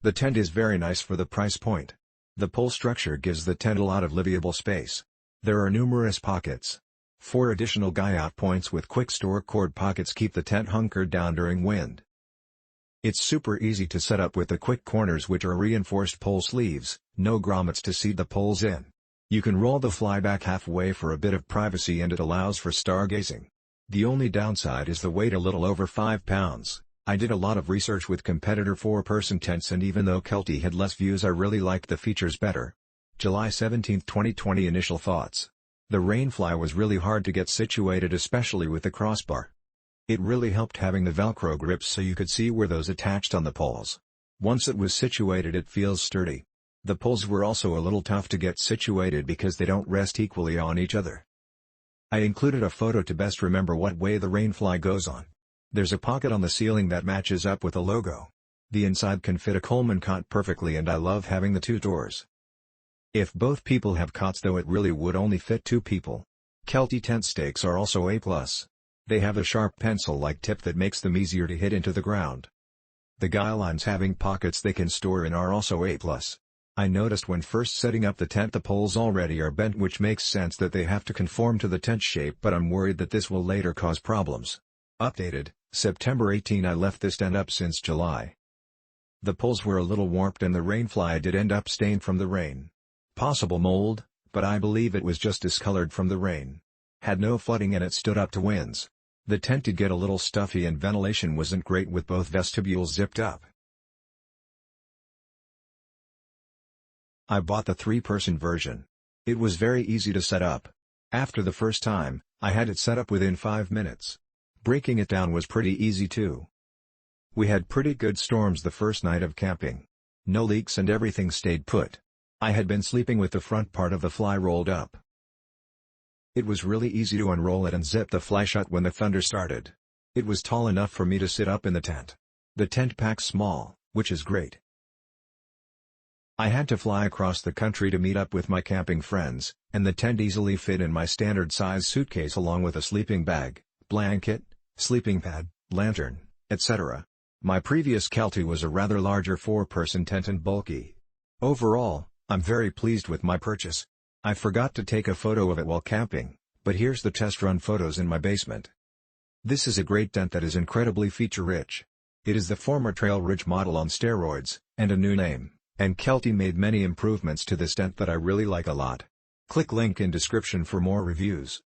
The tent is very nice for the price point. The pole structure gives the tent a lot of livable space. There are numerous pockets. 4 additional guy-out points with quick store cord pockets keep the tent hunkered down during wind. It's super easy to set up with the quick corners, which are reinforced pole sleeves, no grommets to seat the poles in. You can roll the fly back halfway for a bit of privacy, and it allows for stargazing. The only downside is the weight, a little over 5 pounds. I did a lot of research with competitor 4-person tents, and even though Kelty had less views, I really liked the features better. July 17, 2020 Initial thoughts. The rainfly was really hard to get situated, especially with the crossbar. It really helped having the Velcro grips so you could see where those attached on the poles. Once it was situated, it feels sturdy. The poles were also a little tough to get situated because they don't rest equally on each other. I included a photo to best remember what way the rainfly goes on. There's a pocket on the ceiling that matches up with the logo. The inside can fit a Coleman cot perfectly, and I love having the 2 doors. If both people have cots though, it really would only fit 2 people. Kelty tent stakes are also A+. They have a sharp pencil-like tip that makes them easier to hit into the ground. The guy lines having pockets they can store in are also A+. I noticed when first setting up the tent the poles already are bent, which makes sense that they have to conform to the tent shape, but I'm worried that this will later cause problems. Updated, September 18. I left this tent up since July. The poles were a little warped and the rainfly did end up stained from the rain. Possible mold, but I believe it was just discolored from the rain. Had no flooding and it stood up to winds. The tent did get a little stuffy and ventilation wasn't great with both vestibules zipped up. I bought the 3-person version. It was very easy to set up. After the first time, I had it set up within 5 minutes. Breaking it down was pretty easy too. We had pretty good storms the first night of camping. No leaks and everything stayed put. I had been sleeping with the front part of the fly rolled up. It was really easy to unroll it and zip the fly shut when the thunder started. It was tall enough for me to sit up in the tent. The tent packs small, which is great. I had to fly across the country to meet up with my camping friends, and the tent easily fit in my standard size suitcase along with a sleeping bag, blanket, sleeping pad, lantern, etc. My previous Kelty was a rather larger 4-person tent and bulky. Overall, I'm very pleased with my purchase. I forgot to take a photo of it while camping, but here's the test run photos in my basement. This is a great tent that is incredibly feature-rich. It is the former Trail Ridge model on steroids, and a new name, and Kelty made many improvements to this tent that I really like a lot. Click link in description for more reviews.